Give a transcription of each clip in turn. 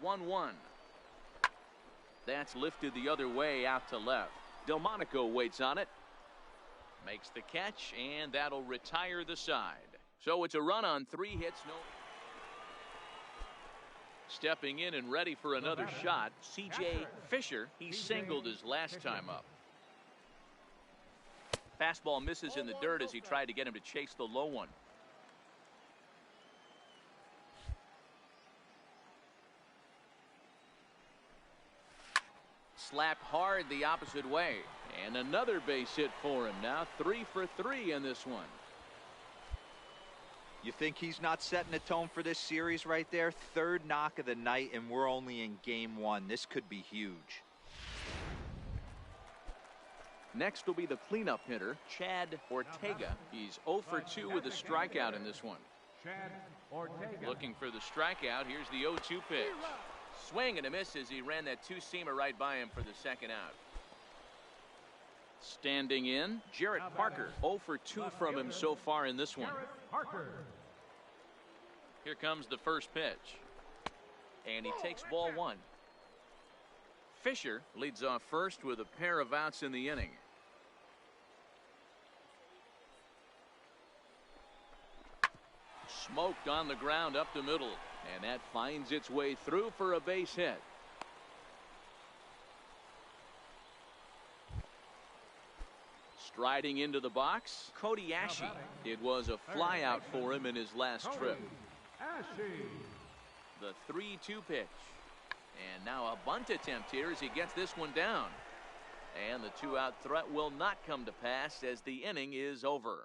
1-1. That's lifted the other way out to left. Delmonico waits on it. Makes the catch, and that'll retire the side. So it's a run on 3 hits. No. Stepping in and ready for another shot, C.J. Fisher. He singled his last time up. Fastball misses in the dirt as he tried to get him to chase the low one. Slapped hard the opposite way. And another base hit for him. Now 3 for 3 in this one. You think he's not setting the tone for this series right there? 3rd knock of the night, and we're only in game 1. This could be huge. Next will be the cleanup hitter, Chad Ortega. He's 0 for 2 with a strikeout in this one. Looking for the strikeout. Here's the 0-2 pitch. Swing and a miss as he ran that 2-seamer right by him for the 2nd out. Standing in, Jarrett Parker. 0 for 2 from him so far in this one. Here comes the first pitch. And he takes ball 1. Fisher leads off first with a pair of outs in the inning. Smoked on the ground up the middle. And that finds its way through for a base hit. Striding into the box, Cody Ashe. It was a flyout for him in his last trip. The 3-2 pitch. And now a bunt attempt here as he gets this one down. And the 2-out threat will not come to pass as the inning is over.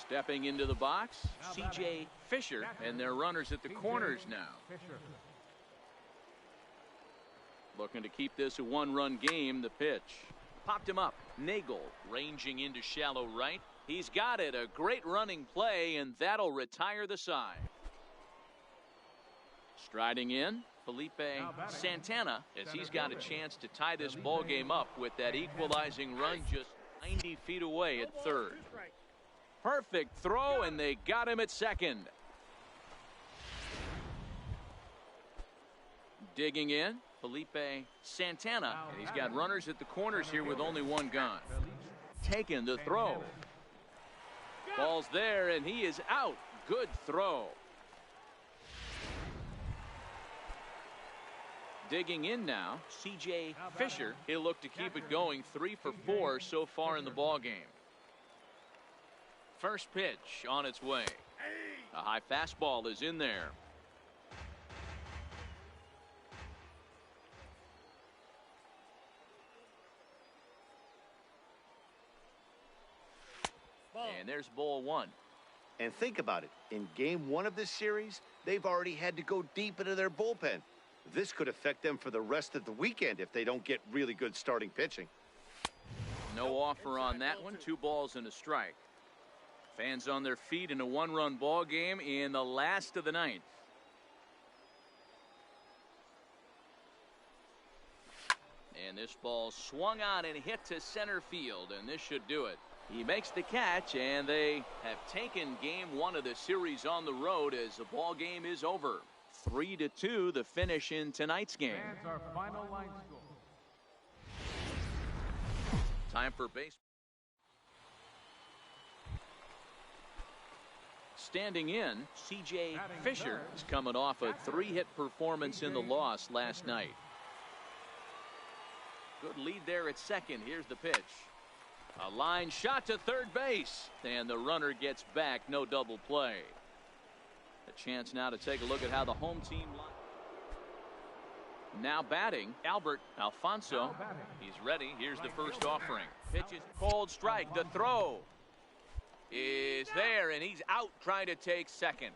Stepping into the box, C.J. Fisher, and their runners at the corners now. Looking to keep this a 1-run game. The pitch. Popped him up. Nagel ranging into shallow right. He's got it. A great running play, and that'll retire the side. Striding in, Felipe Santana, as he's got a chance to tie this ball game up with that equalizing run just 90 feet away at 3rd. Perfect throw, and they got him at 2nd. Digging in, Felipe Santana, and he's got runners at the corners here with only 1 gone. Taking the throw. Ball's there, and he is out. Good throw. Digging in now, C.J. Fisher. He'll look to keep it going. 3 for 4 so far in the ball game. First pitch on its way. A high fastball is in there. And there's ball 1. And think about it. In game 1 of this series, they've already had to go deep into their bullpen. This could affect them for the rest of the weekend if they don't get really good starting pitching. No offer on that one. 2 balls and a strike. Fans on their feet in a 1-run ball game in the last of the 9th. And this ball swung on and hit to center field, and this should do it. He makes the catch, and they have taken game 1 of the series on the road as the ball game is over. 3-2 the finish in tonight's game. Our final line score. Time for baseball. Standing in, C.J. Fisher is coming off a 3-hit performance in the loss last night. Good lead there at 2nd. Here's the pitch. A line shot to 3rd base, and the runner gets back. No double play. A chance now to take a look at how the home team. Now batting, Albert Alfonso. He's ready. Here's the first offering. Pitches cold strike. The throw is there, and he's out trying to take 2nd.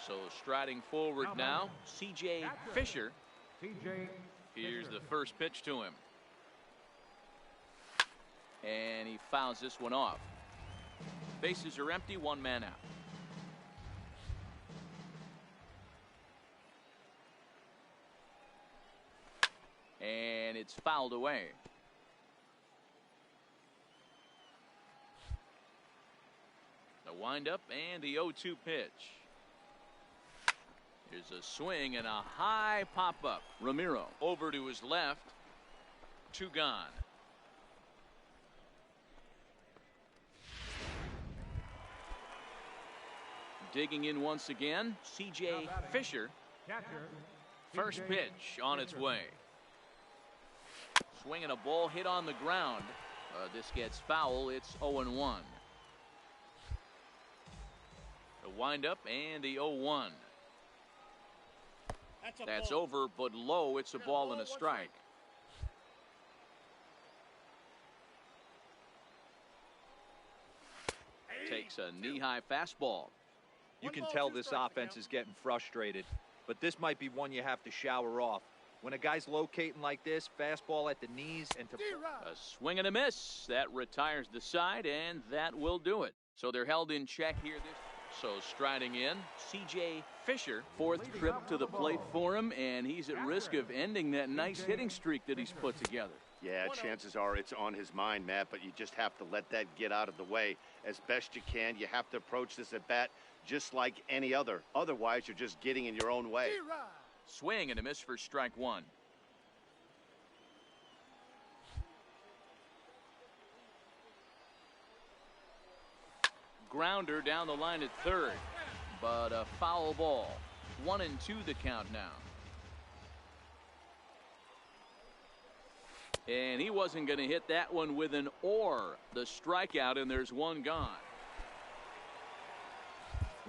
So striding forward now, C.J. Fisher. Here's the first pitch to him. And he fouls this one off. Bases are empty, 1 man out. And it's fouled away. The The windup and the 0-2 pitch. Here's a swing and a high pop-up. Ramiro over to his left. 2 gone. Digging in once again, C.J. Fisher. First pitch on its way. Swinging a ball hit on the ground. This gets foul. It's 0-1. The windup and the 0-1. That's over, but low. It's a ball and a strike. Takes a knee-high fastball. You can tell this offense is getting frustrated, but this might be one you have to shower off. When a guy's locating like this, fastball at the knees and to a swing and a miss. That retires the side, and that will do it. So they're held in check here. So striding in, C.J. Fisher, 4th trip to the plate for him, and he's at risk of ending that nice hitting streak that he's put together. Yeah, chances are it's on his mind, Matt, but you just have to let that get out of the way as best you can. You have to approach this at bat just like any other. Otherwise, you're just getting in your own way. Swing and a miss for strike 1. Grounder down the line at 3rd, but a foul ball. 1-2 the count now. And he wasn't going to hit that one with an or. The strikeout, and there's 1 gone.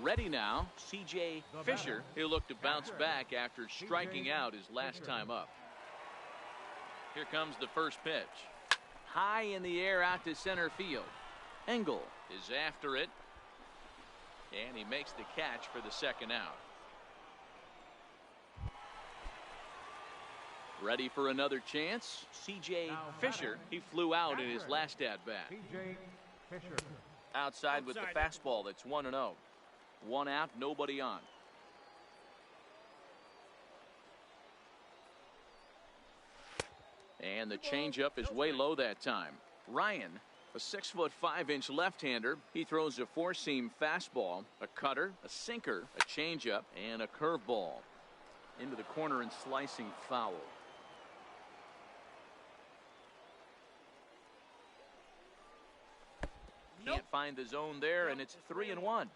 Ready now, C.J. Fisher. He'll look to bounce back after striking out his last time up. Here comes the first pitch. High in the air out to center field. Engel is after it, and he makes the catch for the 2nd out. Ready for another chance. C.J. Fisher. He flew out in his last at-bat. Outside with the fastball. That's 1-0. 1 out, nobody on. And the changeup is way low that time. Ryan, a 6'5" left-hander. He throws a 4-seam fastball, a cutter, a sinker, a changeup, and a curveball. Into the corner and slicing foul. Can't find the zone there, and it's 3-1.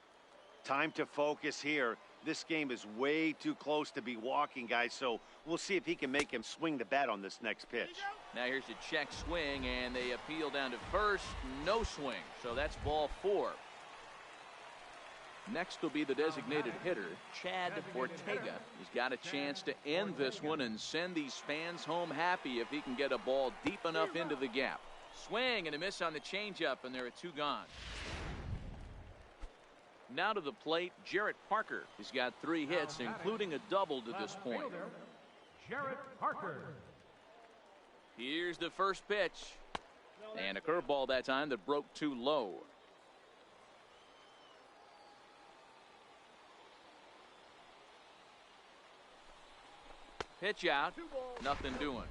Time to focus here. This game is way too close to be walking, guys, so we'll see if he can make him swing the bat on this next pitch. Now here's a check swing, and they appeal down to first. No swing, so that's ball 4. Next will be the designated hitter, Chad Ortega. He's got a chance to end this one and send these fans home happy if he can get a ball deep enough into the gap. Swing and a miss on the changeup, and there are 2 gone. Now to the plate, Jarrett Parker. He's got 3 hits, including a double to this point. Jarrett Parker. Here's the first pitch. And a curveball that time that broke too low. Pitch out. Nothing doing.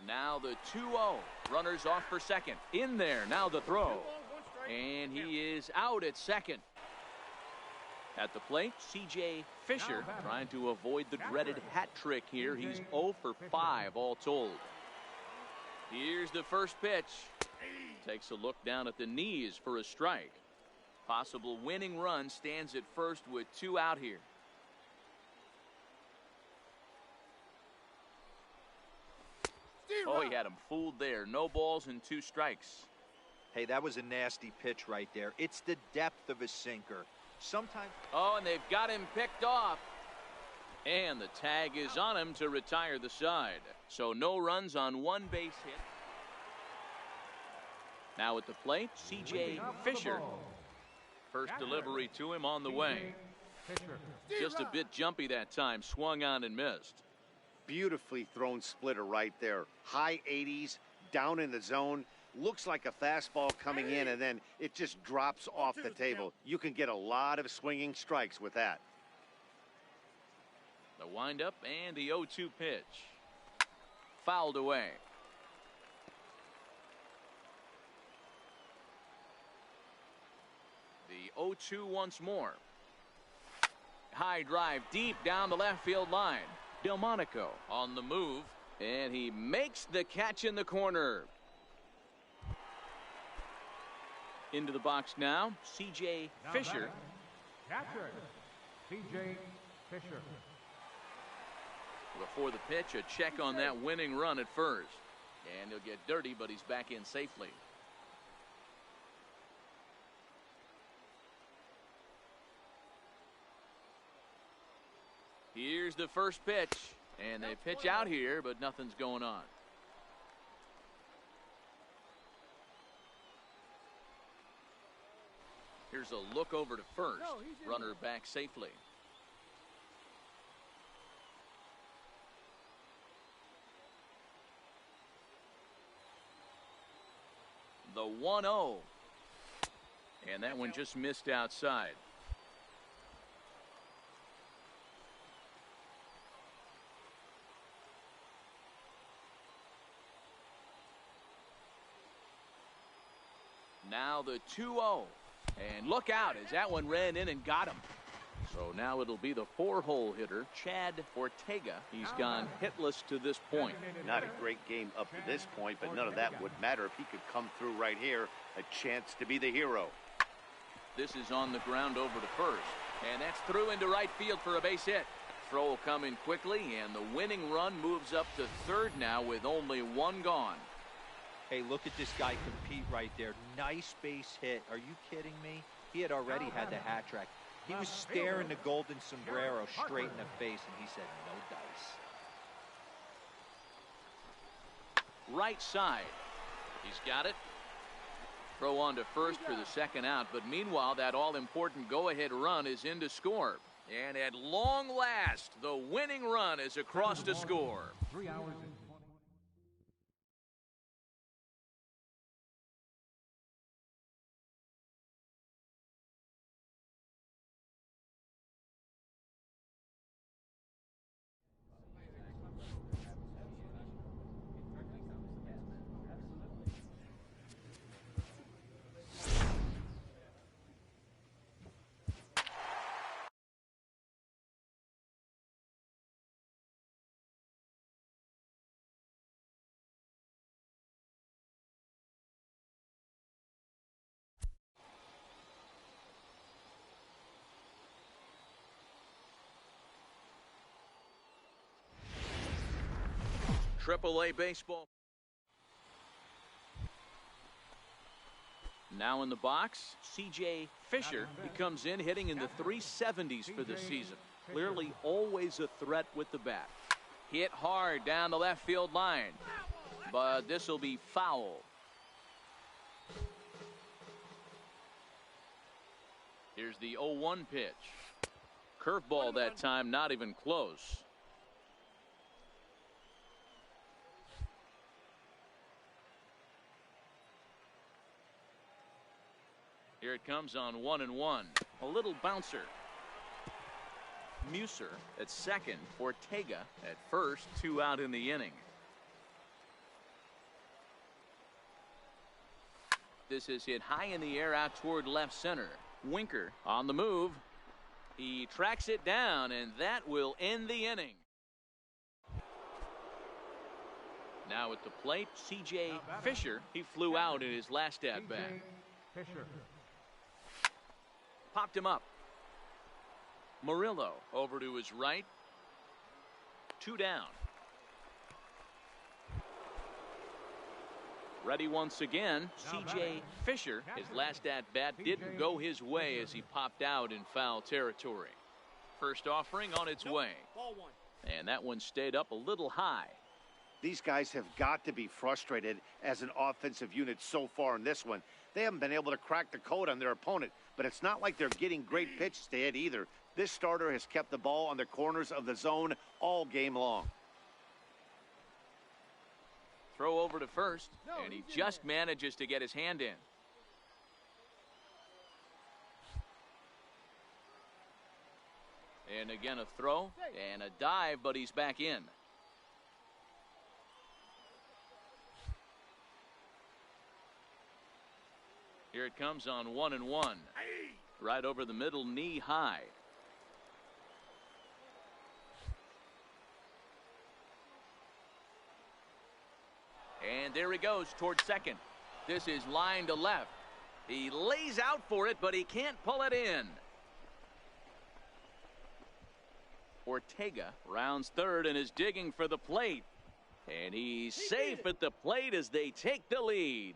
Now the 2-0. Runners off for second. In there. Now the throw. And he is out at second. At the plate, C.J. Fisher trying to avoid the dreaded hat trick here. He's 0 for 5 all told. Here's the first pitch. Takes a look down at the knees for a strike. Possible winning run stands at first with 2 out here. Oh, he had him fooled there. No balls and 2 strikes. Hey, that was a nasty pitch right there. It's the depth of his sinker. Sometimes. Oh, and they've got him picked off. And the tag is on him to retire the side. So no runs on 1 base hit. Now at the plate, C.J. Fisher. First delivery to him on the way. Just a bit jumpy that time. Swung on and missed. Beautifully thrown splitter right there. High 80s, down in the zone. Looks like a fastball coming in, and then it just drops off the table. You can get a lot of swinging strikes with that. The windup and the 0-2 pitch. Fouled away. The 0-2 once more. High drive deep down the left field line. Delmonico on the move, and he makes the catch in the corner. Into the box now, C.J. Fisher. Catcher, C.J. Fisher. Before the pitch, a check on that winning run at first. And he'll get dirty, but he's back in safely. Here's the first pitch. And they pitch out here, but nothing's going on. Here's a look over to first. Runner back safely. The 1-0. And that one just missed outside. Now the 2-0. And look out as that one ran in and got him. So now it'll be the 4-hole hitter, Chad Ortega. He's gone hitless to this point. Not a great game up to this point, but none of that would matter if he could come through right here. A chance to be the hero. This is on the ground over to first. And that's through into right field for a base hit. Throw coming quickly, and the winning run moves up to third now with only one gone. Hey, look at this guy compete right there. Nice base hit. Are you kidding me? He had already had the hat trick. He was staring the golden sombrero straight in the face, and he said, no dice. Right side. He's got it. Throw on to first for the second out, but meanwhile, that all-important go-ahead run is in to score. And at long last, the winning run is across to score. 3 hours and 20. Triple-A baseball. Now in the box, C.J. Fisher. He comes in hitting in the 370s for the season. Clearly always a threat with the bat. Hit hard down the left field line. But this will be foul. Here's the 0-1 pitch. Curveball that time, not even close. Here it comes on 1-1. A little bouncer. Muser at second. Ortega at first. 2 out in the inning. This is hit high in the air out toward left center. Winker on the move. He tracks it down, and that will end the inning. Now at the plate, C.J. Fisher. He flew out in his last at-bat. Fisher. Popped him up. Murillo over to his right. 2 down. Ready once again. C.J. Fisher. His last at-bat didn't go his way as he popped out in foul territory. First offering on its way. And that one stayed up a little high. These guys have got to be frustrated as an offensive unit so far in this one. They haven't been able to crack the code on their opponent, but it's not like they're getting great pitches to hit either. This starter has kept the ball on the corners of the zone all game long. Throw over to first, and he just manages to get his hand in. And again a throw and a dive, but he's back in. Here it comes on 1-1. Right over the middle, knee high. And there he goes towards second. This is line to left. He lays out for it, but he can't pull it in. Ortega rounds third and is digging for the plate. And he's safe at the plate as they take the lead.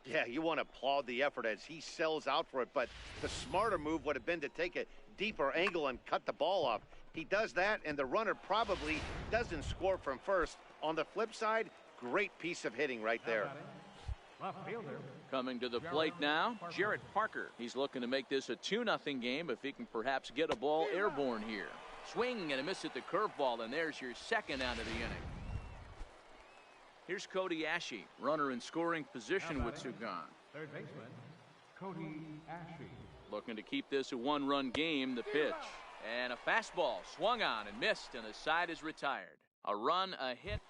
Yeah, you want to applaud the effort as he sells out for it, but the smarter move would have been to take a deeper angle and cut the ball off. He does that, and the runner probably doesn't score from first. On the flip side, great piece of hitting right there. Left fielder. Coming to the plate now, Jarrett Parker. He's looking to make this a 2-0 game if he can perhaps get a ball airborne here. Swing and a miss at the curveball, and there's your second out of the inning. Here's Cody Ashe, runner in scoring position with two gone. Third baseman, Cody Ashe. Looking to keep this a one-run game. The pitch. And a fastball swung on and missed, and the side is retired. A run, a hit.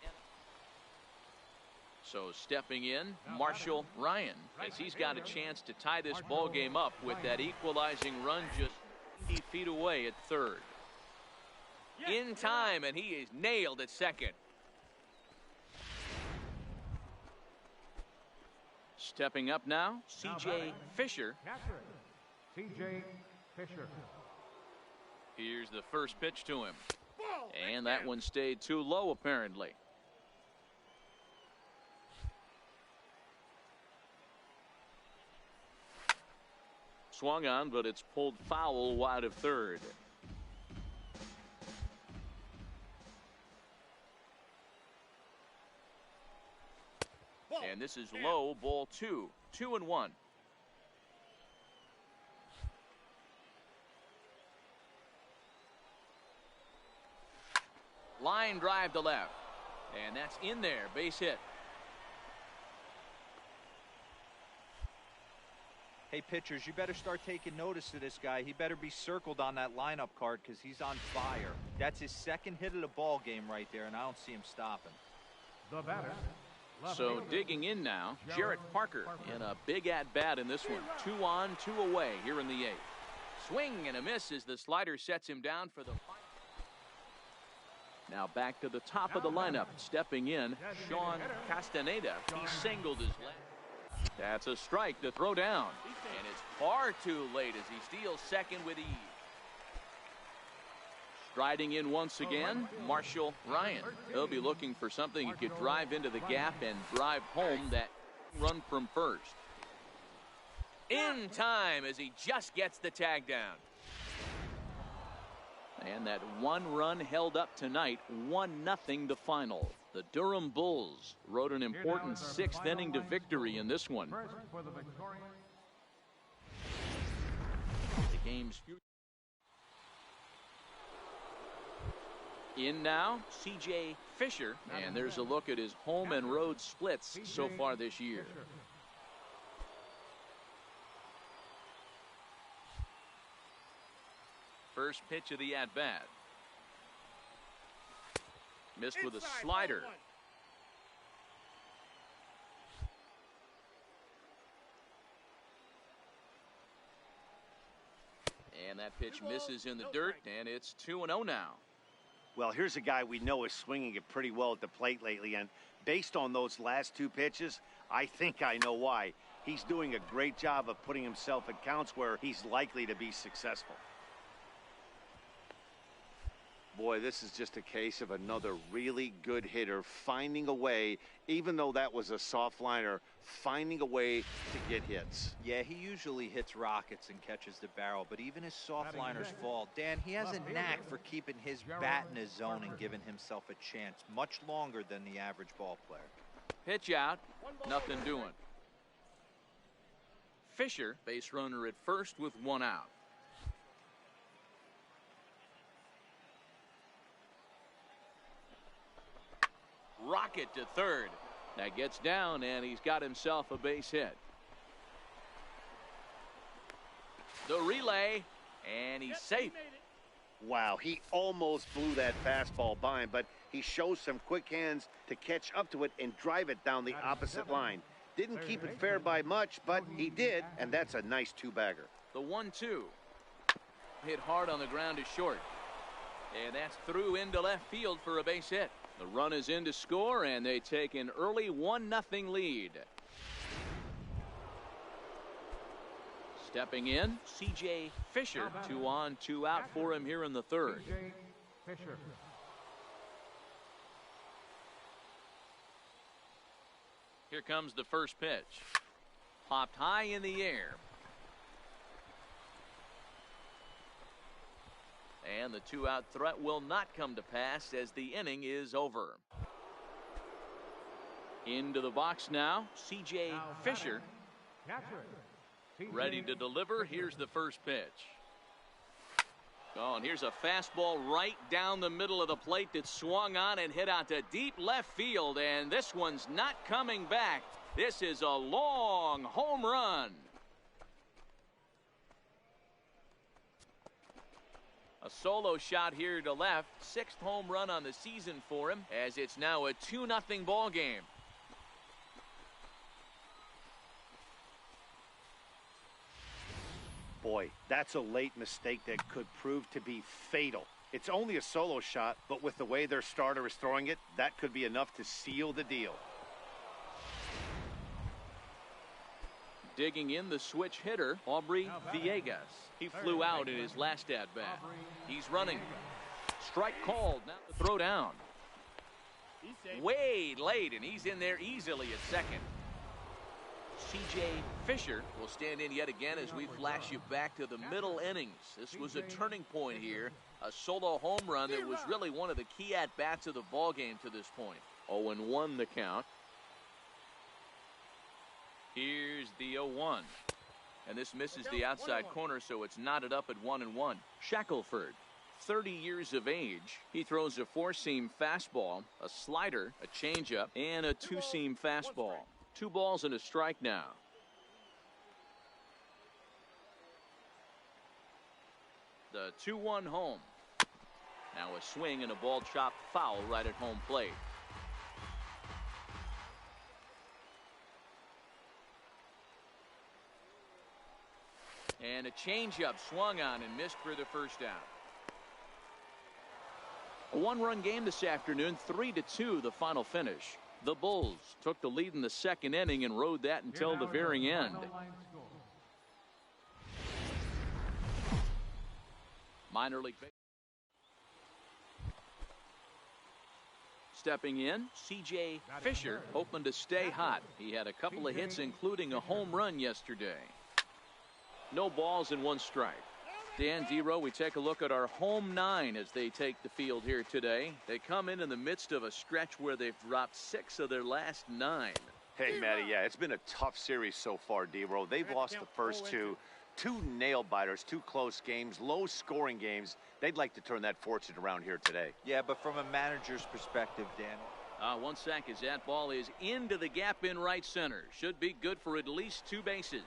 So stepping in, Marshall Ryan, as he's got a chance to tie this ball game up with that equalizing run just 80 feet away at third. In time, and he is nailed at second. Stepping up now, C.J. Fisher. Catcher, C.J. Fisher. Here's the first pitch to him. And that one stayed too low, apparently. Swung on, but it's pulled foul wide of third. And this is low, ball 2. 2-1. Line drive to left. And that's in there. Base hit. Hey, pitchers, you better start taking notice of this guy. He better be circled on that lineup card because he's on fire. That's his second hit of the ball game right there, and I don't see him stopping. The batter. So digging in now, Jarrett Parker in a big at-bat in this one. 2 on, 2 away here in the 8th. Swing and a miss as the slider sets him down for the final. Now back to the top of the lineup. Stepping in, Sean Castaneda. He singled his left. That's a strike to throw down. And it's far too late as he steals second with ease. Striding in once again, Marshall Ryan. He'll be looking for something he could drive into the gap and drive home that run from first. In time as he just gets the tag down. And that one run held up tonight, 1-0 the final. The Durham Bulls rode an important 6th inning to victory in this one. First for the victorious. The game's future. In now, C.J. Fisher, and there's a look at his home and road splits so far this year. First pitch of the at-bat. Missed with a slider. And that pitch misses in the dirt, and it's 2-0 now. Well, here's a guy we know is swinging it pretty well at the plate lately, and based on those last 2 pitches, I think I know why. He's doing a great job of putting himself in counts where he's likely to be successful. Boy, this is just a case of another really good hitter finding a way, even though that was a soft liner, finding a way to get hits. Yeah, he usually hits rockets and catches the barrel, but even his soft liners fall. Dan, he has a knack for keeping his bat in his zone and giving himself a chance much longer than the average ball player. Pitch out, nothing doing. Fisher, base runner at first with 1 out. Rocket to third. That gets down, and he's got himself a base hit. The relay, and he's safe. Wow, he almost blew that fastball by him, but he shows some quick hands to catch up to it and drive it down the opposite line. Didn't keep it fair by much, but he did, and that's a nice two-bagger. The 1-2. Hit hard on the ground is short. And that's through into left field for a base hit. The run is in to score, and they take an early 1-0 lead. Stepping in, C.J. Fisher. 2 on, 2 out for him here in the third. C.J. Fisher. Here comes the first pitch. Popped high in the air. And the 2-out threat will not come to pass as the inning is over. Into the box now, C.J. Fisher. Catcher. C.J. Ready to deliver. Here's the first pitch. Oh, and here's a fastball right down the middle of the plate that swung on and hit out to deep left field, and this one's not coming back. This is a long home run. A solo shot here to left. 6th home run on the season for him, as it's now a 2-0 ball game. Boy, that's a late mistake that could prove to be fatal. It's only a solo shot, but with the way their starter is throwing it, that could be enough to seal the deal. Digging in the switch hitter, Aubrey Villegas. He flew out in his last at-bat. He's running. Strike called. Now the throw down. Way late, and he's in there easily at second. C.J. Fisher will stand in yet again as we flash you back to the middle innings. This was a turning point here. A solo home run that was really one of the key at-bats of the ball game to this point. 0-1 the count. Here's the 0-1. And this misses the outside corner, so it's knotted up at 1-1. Shackelford, 30 years of age. He throws a 4-seam fastball, a slider, a changeup, and a 2-seam fastball. 2 balls and a strike now. The 2-1 home. Now a swing and a ball chopped foul right at home plate. And a changeup swung on and missed for the first out. A 1-run game this afternoon, 3-2 the final finish. The Bulls took the lead in the second inning and rode that until the very end. Minor league. Stepping in, C.J. Fisher, hoping to stay hot. He had a couple of hits, including a home run yesterday. No balls and 1 strike. Dan Zero, we take a look at our home 9 as they take the field here today. They come in the midst of a stretch where they've dropped 6 of their last 9. Hey, Matty, yeah, it's been a tough series so far, D-Row. They've lost the first 2. 2 nail-biters, 2 close games, low-scoring games. They'd like to turn that fortune around here today. Yeah, but from a manager's perspective, Dan. 1 sack as that ball is into the gap in right center. Should be good for at least 2 bases.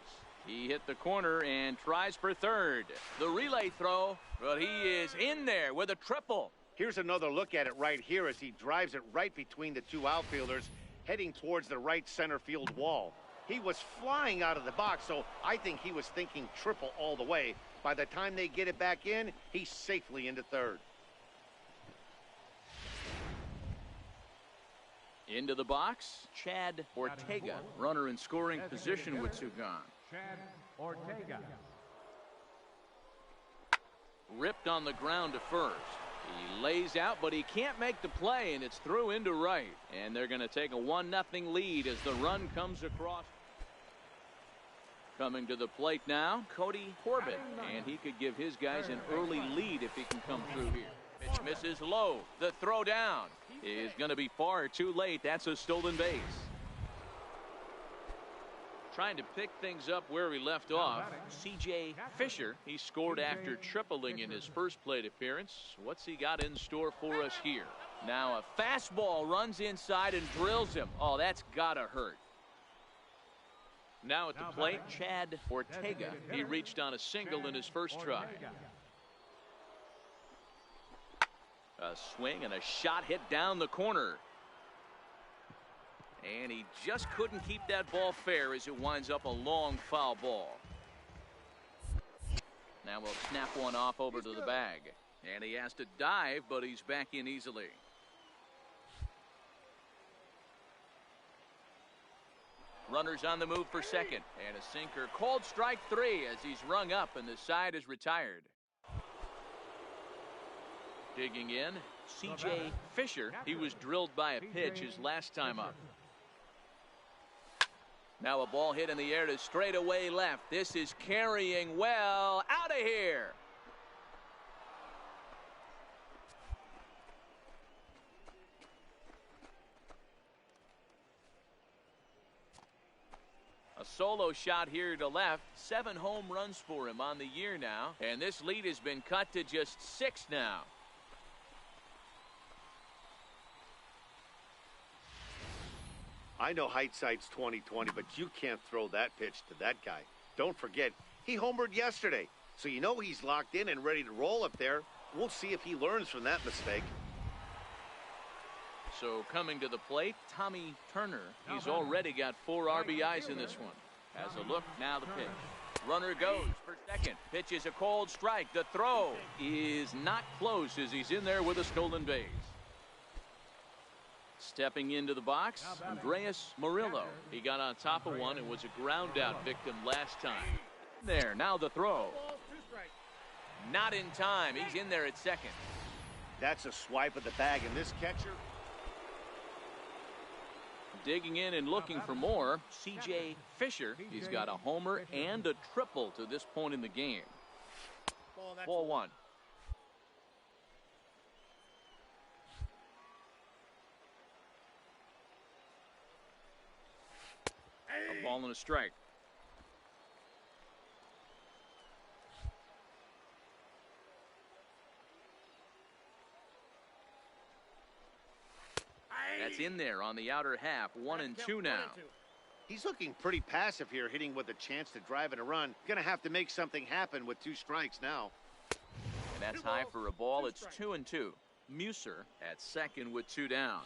He hit the corner and tries for third. The relay throw, but he is in there with a triple. Here's another look at it right here as he drives it right between the 2 outfielders, heading towards the right center field wall. He was flying out of the box, so I think he was thinking triple all the way. By the time they get it back in, he's safely into third. Into the box, Chad Ortega, runner in scoring position with 2 gone. Chad Ortega. Ripped on the ground to first. He lays out, but he can't make the play, and it's through into right. And they're going to take a 1-0 lead as the run comes across. Coming to the plate now, Cody Corbett, and he could give his guys an early lead if he can come through here. Pitch misses low. The throw down is going to be far too late. That's a stolen base. Trying to pick things up where we left off, C.J. Fisher. He scored after tripling in his first plate appearance. What's he got in store for us here? Now a fastball runs inside and drills him. Oh, that's gotta hurt. Now at the plate, Chad Ortega. He reached on a single in his first try. A swing and a shot hit down the corner. And he just couldn't keep that ball fair as it winds up a long foul ball. Now we'll snap one off over to the bag. And he has to dive, but he's back in easily. Runners on the move for second. And a sinker called strike 3 as he's rung up and the side is retired. Digging in, C.J. Fisher. He was drilled by a pitch his last time up. Now a ball hit in the air to straightaway left. This is carrying well. Out of here. A solo shot here to left. 7 home runs for him on the year now. And this lead has been cut to just 6 now. I know hindsight's 20/20, but you can't throw that pitch to that guy. Don't forget, he homered yesterday. So you know he's locked in and ready to roll up there. We'll see if he learns from that mistake. So coming to the plate, Tommy Turner. He's already got 4 RBIs in this one. Has a look, now the pitch. Runner goes for second. Pitch is a cold strike. The throw is not close as he's in there with a stolen base. Stepping into the box, Andreas Murillo. He got on top of one and was a ground out victim last time. There, now the throw. Not in time. He's in there at second. That's a swipe of the bag, and this catcher. Digging in and looking for more, C.J. Fisher. He's got a homer and a triple to this point in the game. Ball 1. A ball and a strike. That's in there on the outer half. 1-2 now. He's looking pretty passive here, hitting with a chance to drive in a run. Gonna have to make something happen with 2 strikes now. And that's high for a ball. It's 2-2. Muser at second with 2 down.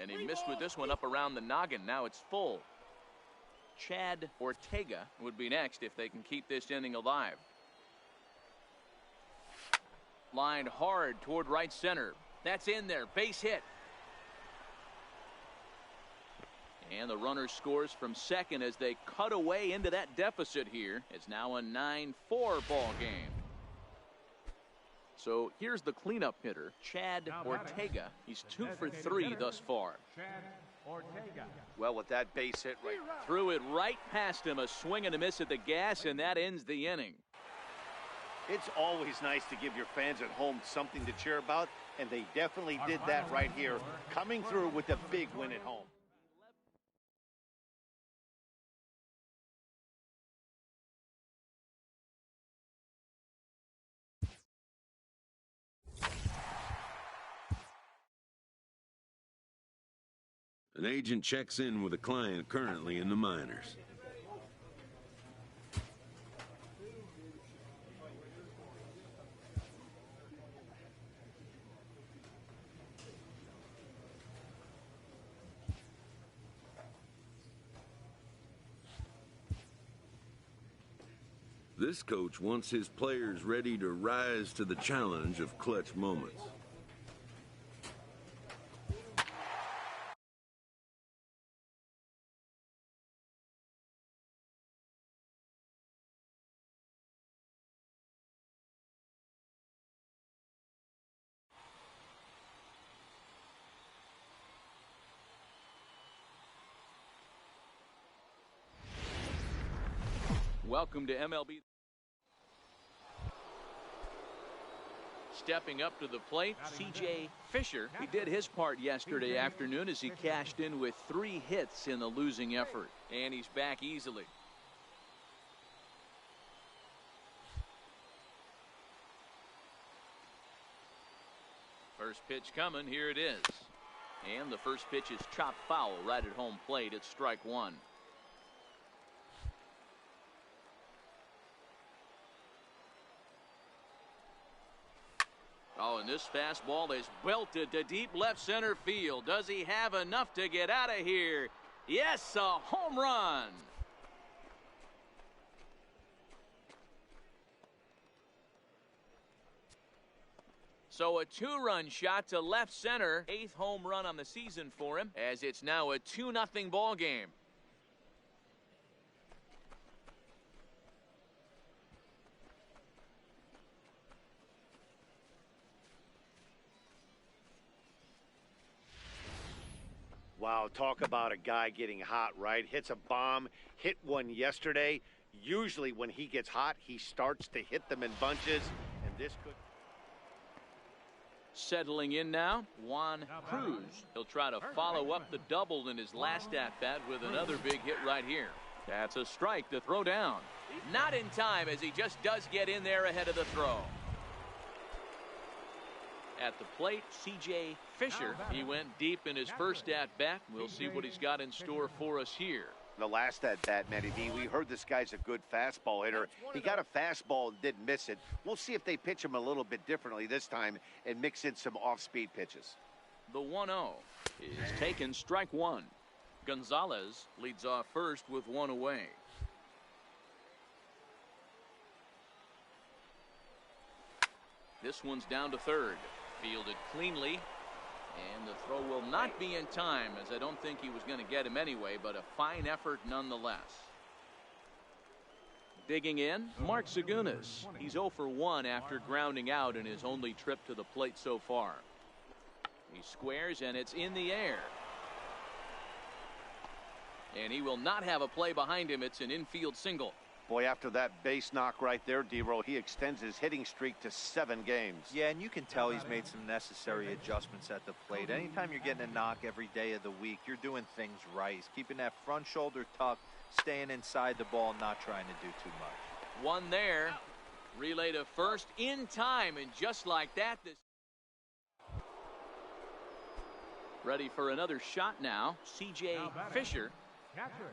And he missed with this one up around the noggin. Now it's full. Chad Ortega would be next if they can keep this inning alive. Lined hard toward right center. That's in there. Base hit. And the runner scores from second as they cut away into that deficit here. It's now a 9-4 ball game. So here's the cleanup hitter, Chad Ortega. He's 2 for 3 thus far. Well, with that base hit right. Threw it right past him. A swing and a miss at the gas, and that ends the inning. It's always nice to give your fans at home something to cheer about, and they definitely did that right here, coming through with a big win at home. An agent checks in with a client currently in the minors. This coach wants his players ready to rise to the challenge of clutch moments. Welcome to MLB. Stepping up to the plate, C.J. Fisher. He did his part yesterday afternoon as he cashed in with 3 hits in the losing effort. And he's back easily. First pitch coming. Here it is. And the first pitch is chopped foul right at home plate. It's strike one. Oh, and this fastball is belted to deep left center field. Does he have enough to get out of here? Yes, a home run. So a two-run shot to left center. 8th home run on the season for him, as it's now a 2-0 ball game. Wow, talk about a guy getting hot, right? Hits a bomb, hit one yesterday. Usually when he gets hot, he starts to hit them in bunches, and this could... Settling in now, Juan Cruz. He'll try to follow up the double in his last at-bat with another big hit right here. That's a strike to throw down. Not in time, as he just does get in there ahead of the throw. At the plate, C.J. Fisher. He went deep in his first at-bat. We'll see what he's got in store for us here. The last at-bat, Matty V, we heard this guy's a good fastball hitter. He got a fastball and didn't miss it. We'll see if they pitch him a little bit differently this time and mix in some off-speed pitches. The 1-0 is taken, strike one. Gonzalez leads off first with one away. This one's down to third. Fielded cleanly. And the throw will not be in time, as I don't think he was going to get him anyway, but a fine effort nonetheless. Digging in, Mark Zagunis. He's 0 for 1 after grounding out in his only trip to the plate so far. He squares, and it's in the air. And he will not have a play behind him. It's an infield single. Boy, after that base knock right there, D-Roll, he extends his hitting streak to 7 games. Yeah, and you can tell he's made some necessary adjustments at the plate. Anytime you're getting a knock every day of the week, you're doing things right. He's keeping that front shoulder tucked, staying inside the ball, not trying to do too much. One there. Relay to first in time, and just like that, this... Ready for another shot now. C.J. Fisher. Catcher,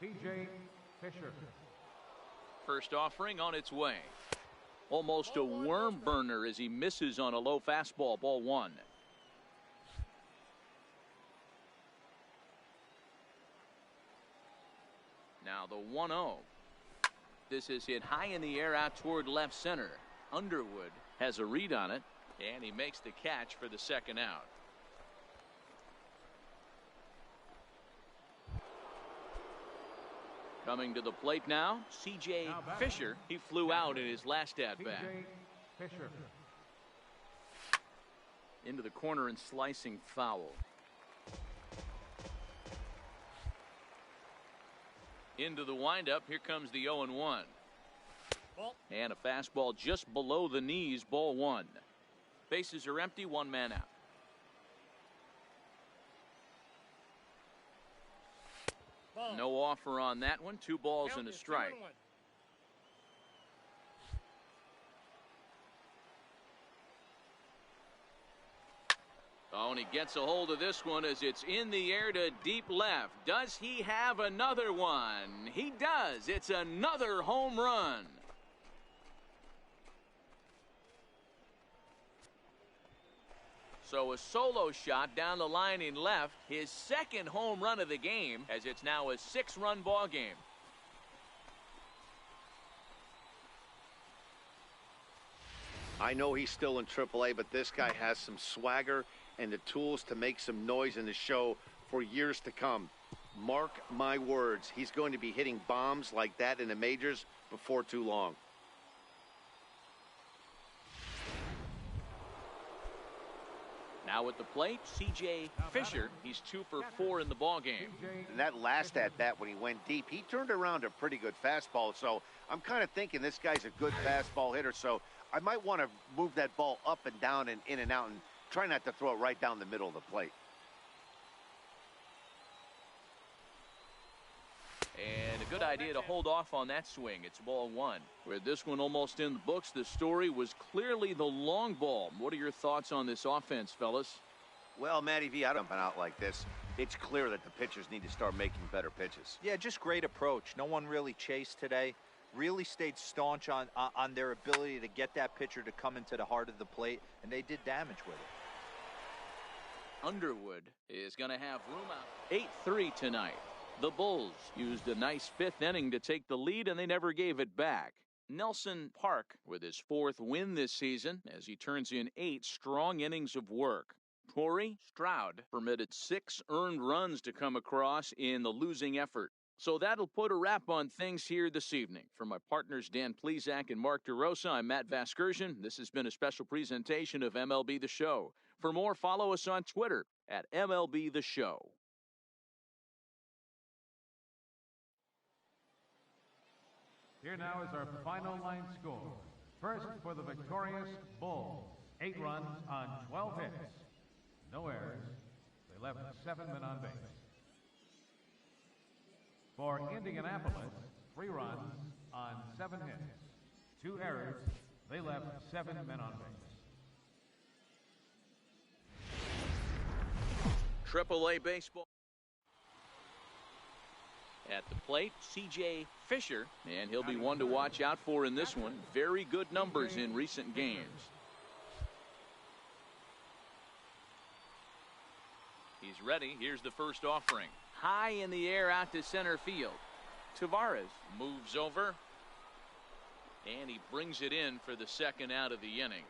C.J. Fisher. First offering on its way. Almost a worm burner as he misses on a low fastball. Ball one. Now the 1-0. This is hit high in the air out toward left center. Underwood has a read on it, and he makes the catch for the second out. Coming to the plate now, C.J. Fisher. He flew out in his last at-bat. Fisher. Into the corner and slicing foul. Into the windup. Here comes the 0-1. And a fastball just below the knees. Ball one. Bases are empty. One man out. No offer on that one. 2 balls and a strike. Oh, and he gets a hold of this one as it's in the air to deep left. Does he have another one? He does. It's another home run. So a solo shot down the line in left, his second home run of the game, as it's now a 6-run ball game. I know he's still in AAA, but this guy has some swagger and the tools to make some noise in the show for years to come. Mark my words, he's going to be hitting bombs like that in the majors before too long. Now at the plate, C.J. Fisher. He's 2 for 4 in the ball game. And that last at-bat when he went deep, he turned around a pretty good fastball. So I'm kind of thinking this guy's a good fastball hitter. So I might want to move that ball up and down and in and out and try not to throw it right down the middle of the plate. And a good idea to hold off on that swing. It's ball one. With this one almost in the books, the story was clearly the long ball. What are your thoughts on this offense, fellas? Well, Matty V, I don't jumping out like this. It's clear that the pitchers need to start making better pitches. Yeah, just great approach. No one really chased today. Really stayed staunch on their ability to get that pitcher to come into the heart of the plate, and they did damage with it. Underwood is going to have room out. 8-3 tonight. The Bulls used a nice fifth inning to take the lead, and they never gave it back. Nelson Park with his 4th win this season as he turns in 8 strong innings of work. Corey Stroud permitted 6 earned runs to come across in the losing effort. So that'll put a wrap on things here this evening. For my partners Dan Plesac and Mark DeRosa, I'm Matt Vasgersian. This has been a special presentation of MLB The Show. For more, follow us on Twitter at MLB The Show. Here now is our final line score. First for the victorious Bulls. 8 runs on 12 hits. No errors. They left 7 men on base. For Indianapolis, 3 runs on 7 hits. 2 errors. They left 7 men on base. AAA baseball. At the plate, C.J. Fisher, and he'll be one to watch out for in this one. Very good numbers in recent games. He's ready. Here's the first offering. High in the air out to center field. Tavares moves over, and he brings it in for the second out of the inning.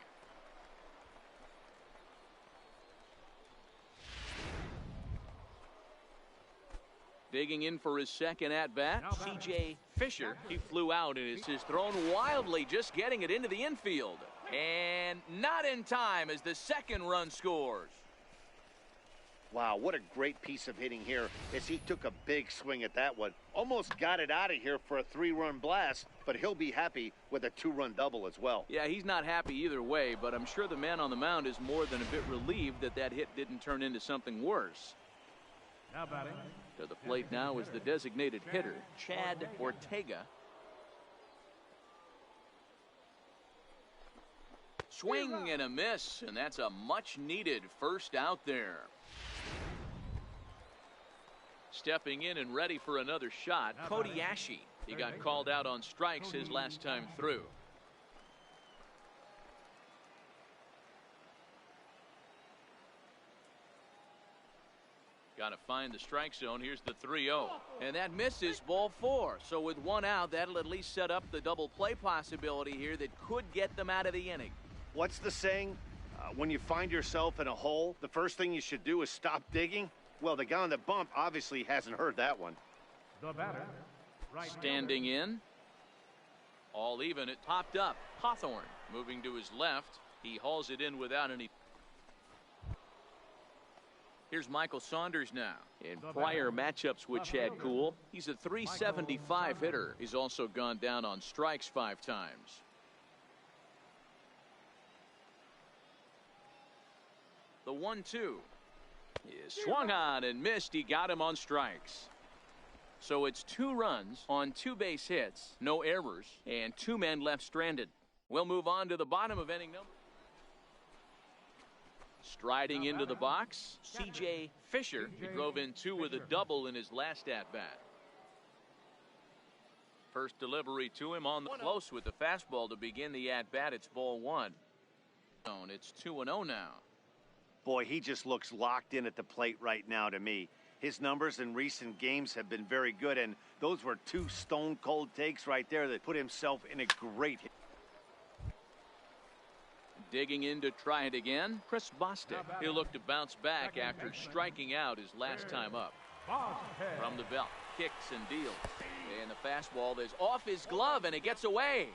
Digging in for his second at-bat, C.J. Fisher. He flew out and is thrown wildly, just getting it into the infield. And not in time as the second run scores. Wow, what a great piece of hitting here as he took a big swing at that one. Almost got it out of here for a 3-run blast, but he'll be happy with a 2-run double as well. Yeah, he's not happy either way, but I'm sure the man on the mound is more than a bit relieved that that hit didn't turn into something worse. Now batting. To the plate now is the designated hitter, Chad Ortega. Swing and a miss, and that's a much-needed first out there. Stepping in and ready for another shot, Cody Ashe. He got called out on strikes his last time through. Got to find the strike zone. Here's the 3-0. And that misses, ball 4. So with 1 out, that'll at least set up the double play possibility here that could get them out of the inning. What's the saying? When you find yourself in a hole, the first thing you should do is stop digging. Well, the guy on the bump obviously hasn't heard that one. The batter. Right standing in. All even. It popped up. Hawthorne moving to his left. He hauls it in without any. Here's Michael Saunders now. In prior matchups with Chad Kuhl, he's a .375 hitter. He's also gone down on strikes 5 times. The 1-2 is swung on and missed. He got him on strikes. So it's 2 runs on 2 base hits, no errors, and 2 men left stranded. We'll move on to the bottom of inning number. Striding into the box, C.J. Fisher. He drove in 2 with a double in his last at-bat. First delivery to him on the close with the fastball to begin the at-bat. It's ball 1. It's 2-0 now. Boy, he just looks locked in at the plate right now to me. His numbers in recent games have been very good, and those were 2 stone-cold takes right there that put himself in a great hit. Digging in to try it again, Chris Bostic. He'll look to bounce back after striking out his last time up. From the belt, kicks and deals. And the fastball is off his glove, and it gets away.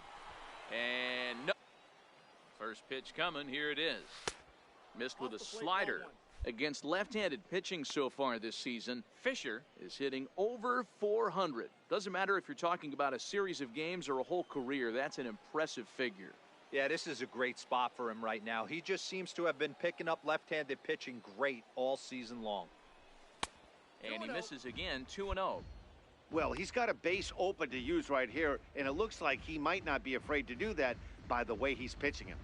And no. First pitch coming, here it is. Missed with a slider. Against left-handed pitching so far this season, Fisher is hitting over .400. Doesn't matter if you're talking about a series of games or a whole career. That's an impressive figure. Yeah, this is a great spot for him right now. He just seems to have been picking up left-handed pitching great all season long. And he misses again, 2-0. Well, he's got a base open to use right here, and it looks like he might not be afraid to do that by the way he's pitching him.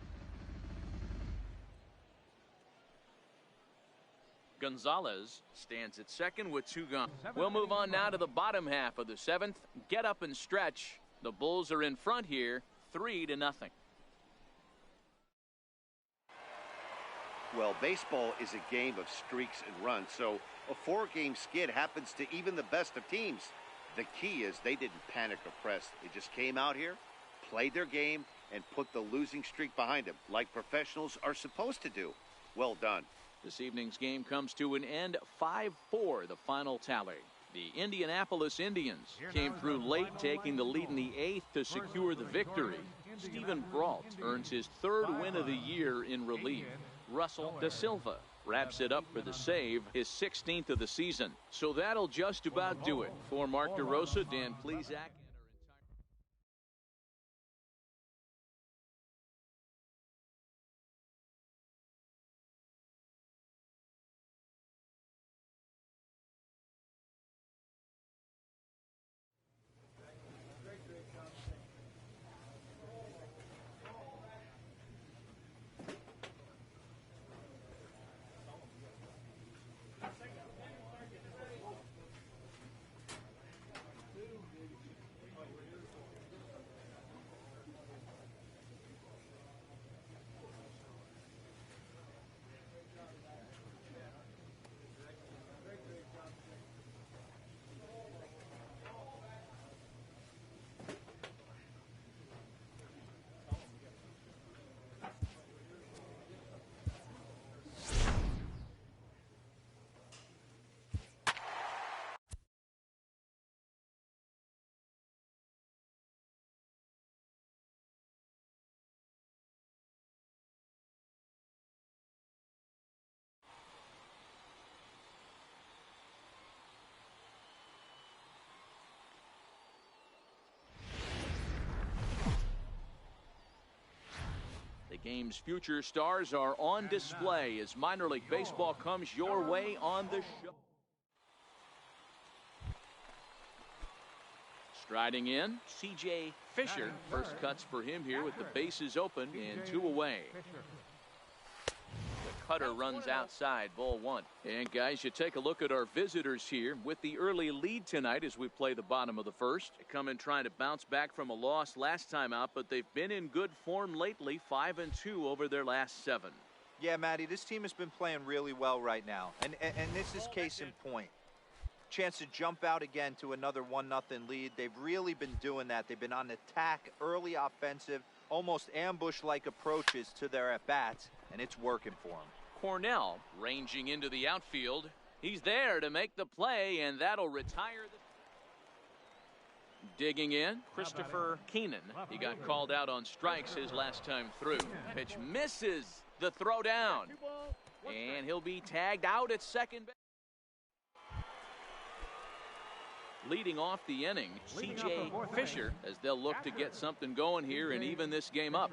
Gonzalez stands at second with 2 gone. We'll move on now to the bottom half of the 7th. Get up and stretch. The Bulls are in front here, 3-0. Well, baseball is a game of streaks and runs, so a 4-game skid happens to even the best of teams. The key is they didn't panic or press. They just came out here, played their game, and put the losing streak behind them, like professionals are supposed to do. Well done. This evening's game comes to an end, 5-4, the final tally. The Indianapolis Indians came through late, taking the lead in the 8th to secure the victory. Steven Brault earns his 3rd win of the year in relief. Russell Da Silva wraps it up for the save, his 16th of the season. So that'll just about do it. For Mark DeRosa, Dan Plesac. Game's future stars are on display as minor league baseball comes your way on the show. Striding in, C.J. Fisher. First cuts for him here with the bases open and 2 away. The cutter runs outside, ball 1. And guys, you take a look at our visitors here with the early lead tonight as we play the bottom of the 1st. They come in trying to bounce back from a loss last time out, but they've been in good form lately, 5-2 over their last 7. Yeah, Matty, this team has been playing really well right now. And this is case in point. Chance to jump out again to another 1-0 lead. They've really been doing that. They've been on attack, early offensive, almost ambush-like approaches to their at-bats, and it's working for them. Cornell ranging into the outfield. He's there to make the play, and that'll retire the... Digging in, Christopher Keenan. He got called out on strikes his last time through. Pitch misses the throw down, and he'll be tagged out at second base. Leading off the inning, C.J. Fisher, as they'll look to get something going here and even this game up.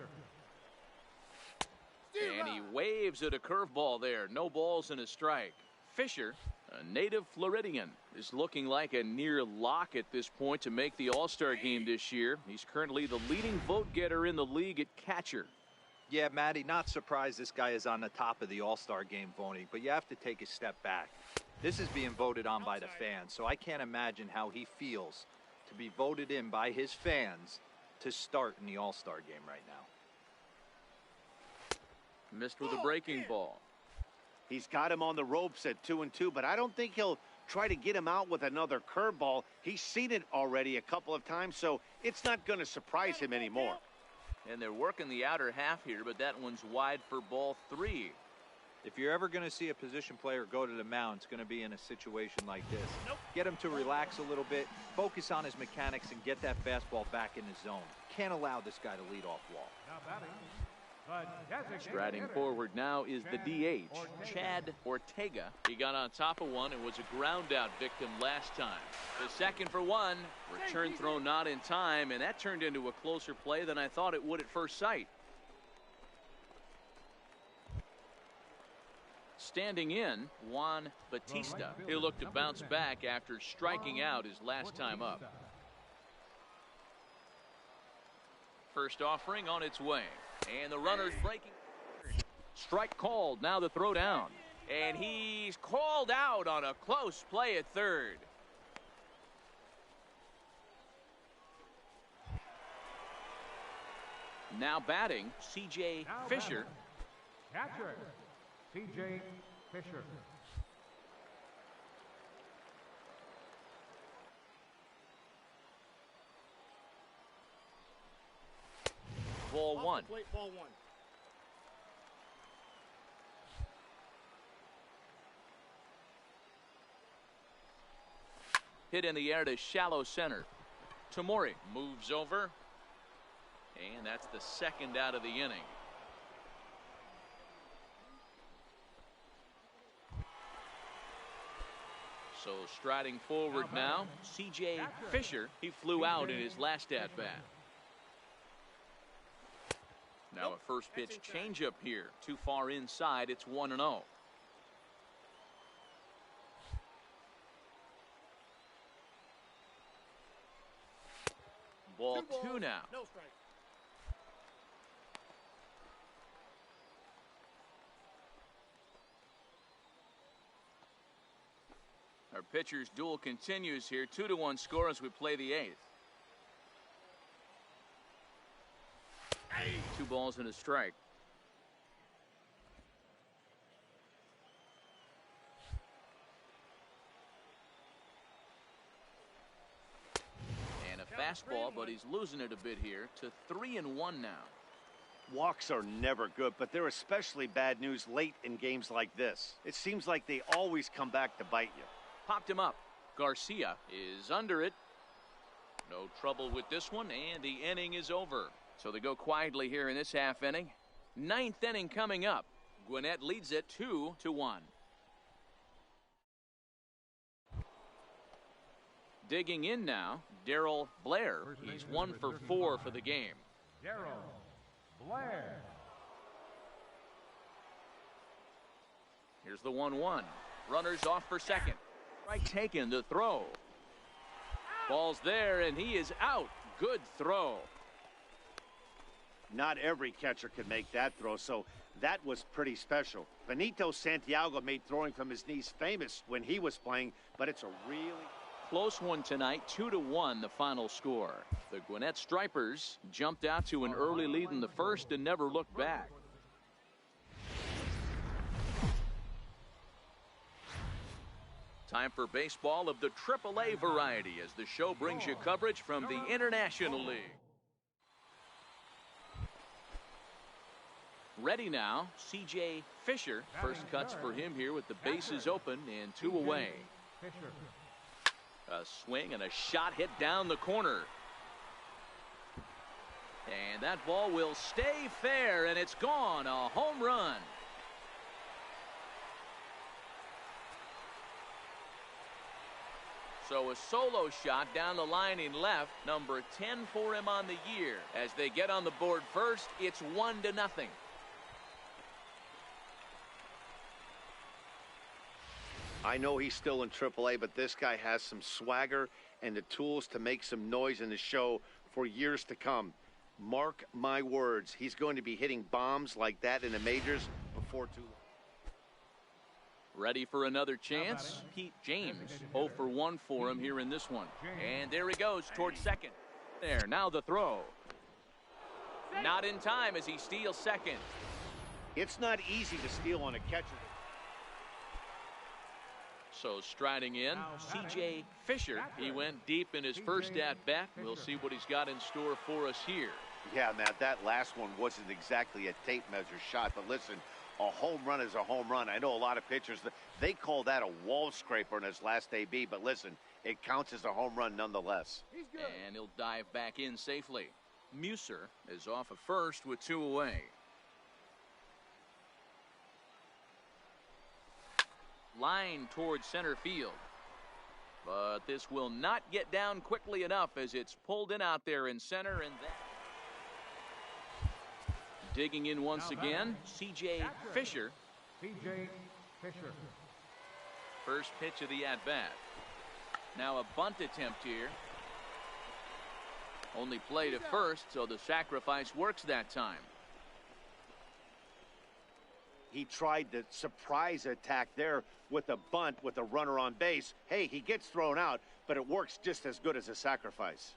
And he waves at a curveball there. No balls and a strike. Fisher, a native Floridian, is looking like a near lock at this point to make the All-Star game this year. He's currently the leading vote getter in the league at catcher. Yeah, Matty, not surprised this guy is on the top of the All-Star game voting, but you have to take a step back. This is being voted on by the fans, so I can't imagine how he feels to be voted in by his fans to start in the All-Star game right now. Missed with a breaking ball. He's got him on the ropes at 2-2, but I don't think he'll try to get him out with another curveball. He's seen it already a couple of times, so it's not going to surprise him anymore. And they're working the outer half here, but that one's wide for ball 3. If you're ever going to see a position player go to the mound, it's going to be in a situation like this. Get him to relax a little bit, focus on his mechanics, and get that fastball back in his zone. Can't allow this guy to lead off wall. Striding forward now is the DH, Chad Ortega. He got on top of one and was a ground out victim last time. The second for 1, return throw not in time, and that turned into a closer play than I thought it would at first sight. Standing in, Juan Bautista. He'll look to bounce back after striking out his last time up. First offering on its way. And the runner's breaking. Strike called. Now the throw down. And he's called out on a close play at third. Now batting, C.J. Fisher. Catcher, C.J. Fisher. Ball one. Ball one. Hit in the air to shallow center. Tamori moves over. And that's the second out of the inning. So striding forward now, C.J. Fisher. He flew out in his last at-bat. Now a first pitch changeup here. Too far inside. It's 1-0. Ball two now. No strike. Our pitcher's duel continues here. 2-1 score as we play the eighth. 2 balls and a strike. And a fastball, but he's losing it a bit here to 3-1 now. Walks are never good, but they're especially bad news late in games like this. It seems like they always come back to bite you. Popped him up. Garcia is under it. No trouble with this one, and the inning is over. So they go quietly here in this half inning. 9th inning coming up. Gwinnett leads it 2-1. Digging in now, Darrell Blair. He's 1 for 4 for the game. Darrell Blair. Here's the 1-1. Runners off for second. Right taken, the throw. Ball's there, and he is out. Good throw. Not every catcher can make that throw, so that was pretty special. Benito Santiago made throwing from his knees famous when he was playing, but it's a really close one tonight. 2-1 the final score. The Gwinnett Stripers jumped out to an early lead in the first and never looked back. Time for baseball of the AAA variety as the show brings you coverage from the International League. Ready now, C.J. Fisher. First cuts for him here with the bases open and 2 away. A swing and a shot hit down the corner. And that ball will stay fair, and it's gone. A home run. So a solo shot down the line in left, number 10 for him on the year. As they get on the board first, it's 1-0. I know he's still in AAA, but this guy has some swagger and the tools to make some noise in the show for years to come. Mark my words, he's going to be hitting bombs like that in the majors before too long. Ready for another chance? Pete James, 0 for 1 for him here in this one. And there he goes towards second. There, now the throw. Not in time as he steals second. It's not easy to steal on a catcher. So striding in, C.J. Fisher. He went deep in his first at-bat. We'll see what he's got in store for us here. Yeah, Matt, that last one wasn't exactly a tape measure shot, but listen, a home run is a home run. I know a lot of pitchers, they call that a wall scraper in his last AB, but listen, it counts as a home run nonetheless. And he'll dive back in safely. Muser is off at first with 2 away. Line towards center field. But this will not get down quickly enough as it's pulled in out there in center, and that. Digging in once again, C.J. Fisher. C.J. Fisher. First pitch of the at-bat. Now a bunt attempt here. Only play to first, so the sacrifice works that time. He tried the surprise attack there with a bunt with a runner on base. Hey, he gets thrown out, but it works just as good as a sacrifice.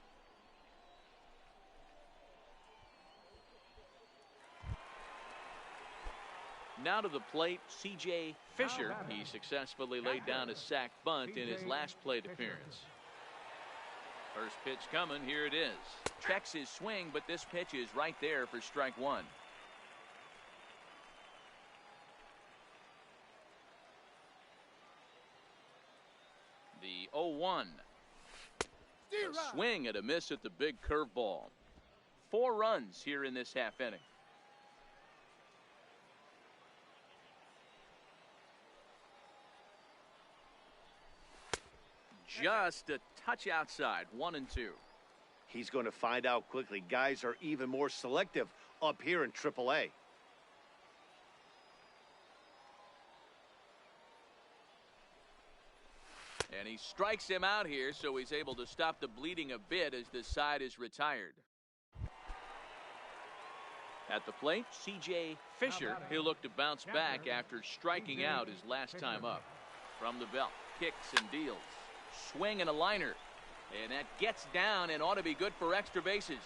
Now to the plate, C.J. Fisher. He successfully laid down a sac bunt in his last plate appearance. First pitch coming. Here it is. Checks his swing, but this pitch is right there for strike one. The 0-1. A swing and a miss at the big curveball. 4 runs here in this half inning. Just a touch outside. 1-2. He's going to find out quickly. Guys are even more selective up here in AAA. And he strikes him out here, so he's able to stop the bleeding a bit as this side is retired. At the plate, C.J. Fisher. He'll look to bounce back after striking out his last time up. From the belt, kicks and deals. Swing and a liner. And that gets down and ought to be good for extra bases.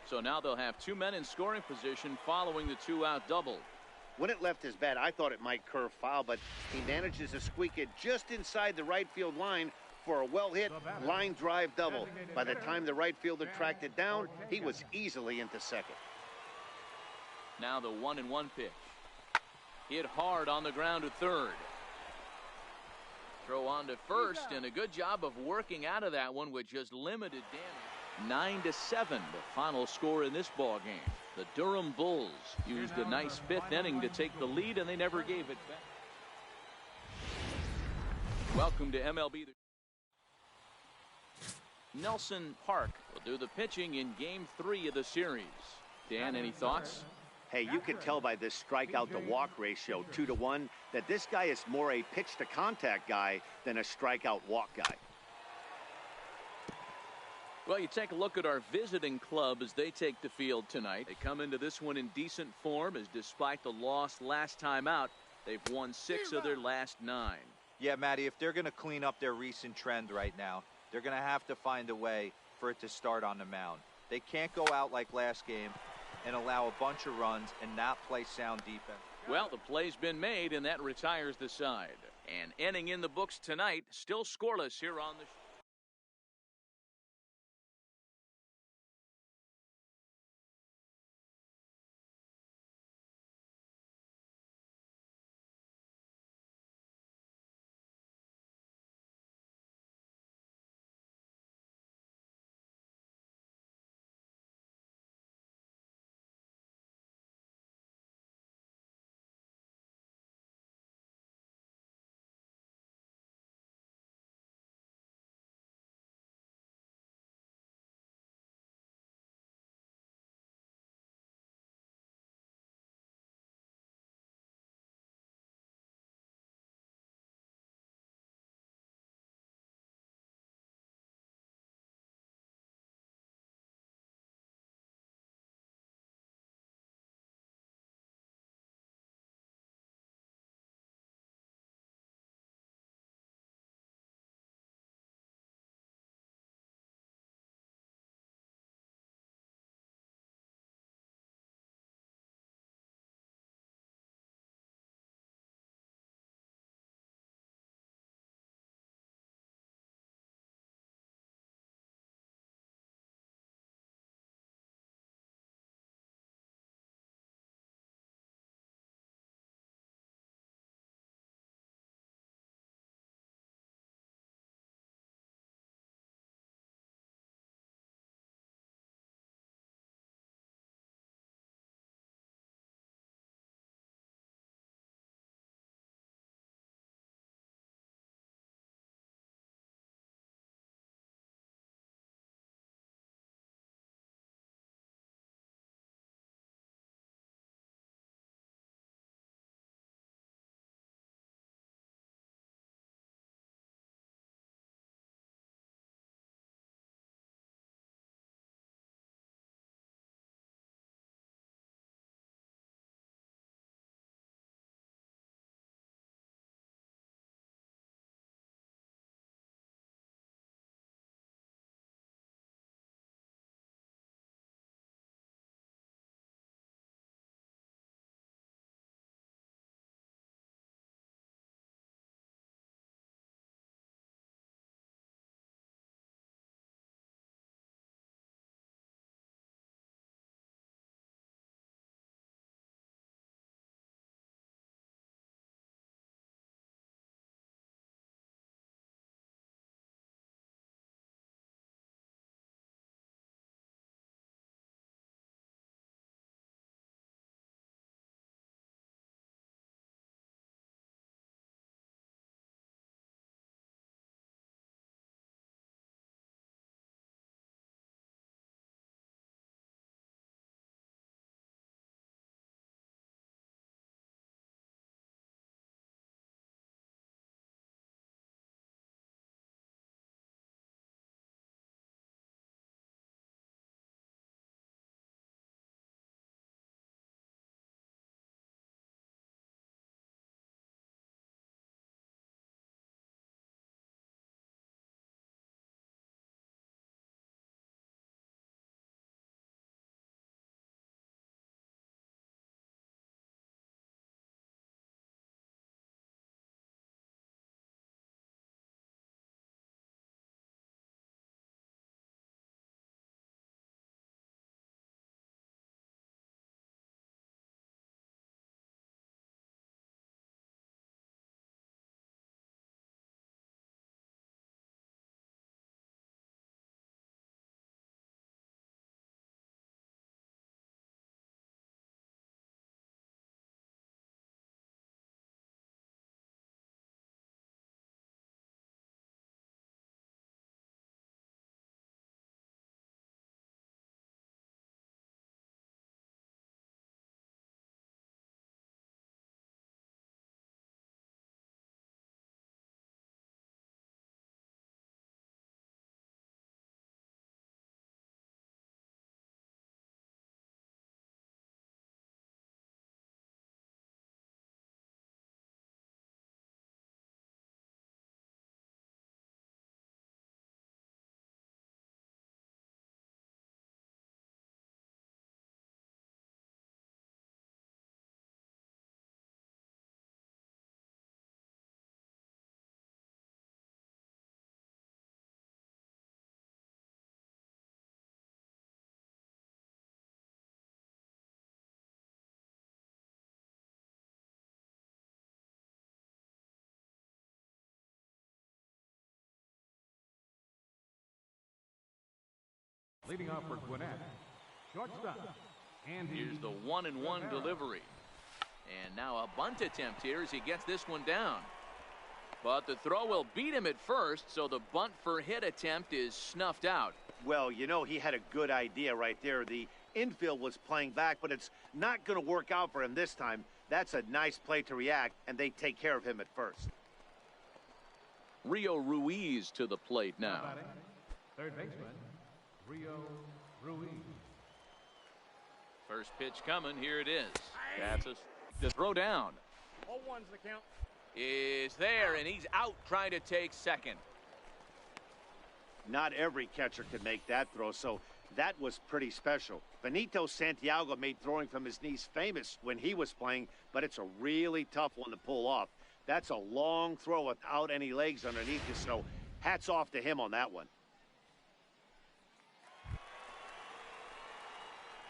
So now they'll have 2 men in scoring position following the 2-out double. When it left his bat, I thought it might curve foul, but he manages to squeak it just inside the right field line for a well-hit line drive double. By the time the right fielder tracked it down, he was easily into second. Now the 1-1 pitch. Hit hard on the ground to third. Throw on to first, and a good job of working out of that one with just limited damage. 9-7, the final score in this ball game. The Durham Bulls used a nice 5th inning to take the lead, and they never gave it back. Welcome to MLB. Nelson Park will do the pitching in Game 3 of the series. Dan, any thoughts? Hey, you can tell by this strikeout to walk ratio 2-1 that this guy is more a pitch to contact guy than a strikeout walk guy. Well, you take a look at our visiting club as they take the field tonight. They come into this one in decent form, as despite the loss last time out, they've won 6 of their last 9. Yeah, Matty, if they're going to clean up their recent trend right now, they're going to have to find a way for it to start on the mound. They can't go out like last game and allow a bunch of runs and not play sound defense. Well, the play's been made, and that retires the side. And inning in the books tonight, still scoreless here on the Leading off for Gwinnett, shortstop, Andy. Here's the 1-1 delivery. And now a bunt attempt here as he gets this one down. But the throw will beat him at first, so the bunt for hit attempt is snuffed out. Well, you know, he had a good idea right there. The infield was playing back, but it's not going to work out for him this time. That's a nice play to react, and they take care of him at first. Rio Ruiz to the plate now. Batting, third baseman, Rio Ruiz. First pitch coming. Here it is. That's the throw down. 0-1's the count. Is there, and he's out trying to take second. Not every catcher can make that throw, so that was pretty special. Benito Santiago made throwing from his knees famous when he was playing, but it's a really tough one to pull off. That's a long throw without any legs underneath you, so hats off to him on that one.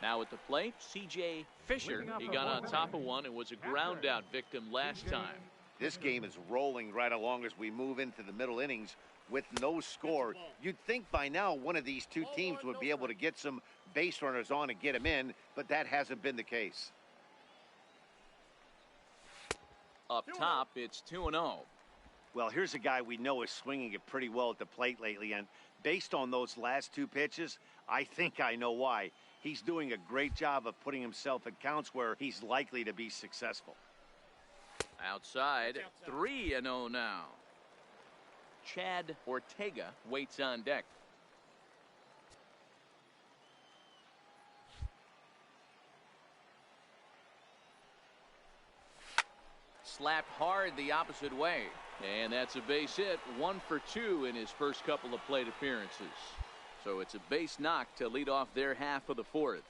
Now at the plate, C.J. Fisher. He got on top of one and was a ground out victim last time. This game is rolling right along as we move into the middle innings with no score. You'd think by now one of these two teams would be able to get some base runners on and get them in, but that hasn't been the case. Up top, it's 2-0. Well, here's a guy we know is swinging it pretty well at the plate lately, and based on those last two pitches, I think I know why. He's doing a great job of putting himself in counts where he's likely to be successful. Outside, 3-0 now. Chad Ortega waits on deck. Slapped hard the opposite way. And that's a base hit. 1 for 2 in his first couple of plate appearances. So it's a base knock to lead off their half of the fourth.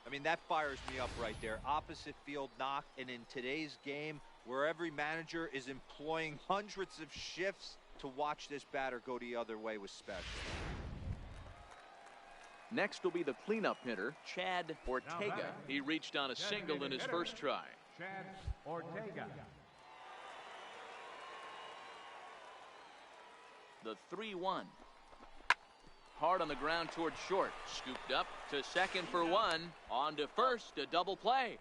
I mean, that fires me up right there. Opposite field knock, and in today's game, where every manager is employing hundreds of shifts, to watch this batter go the other way was special. Next will be the cleanup hitter, Chad Ortega. He reached on a single in his first try. Chad Ortega. The 3-1. Hard on the ground toward short. Scooped up to second for one. On to first, a double play.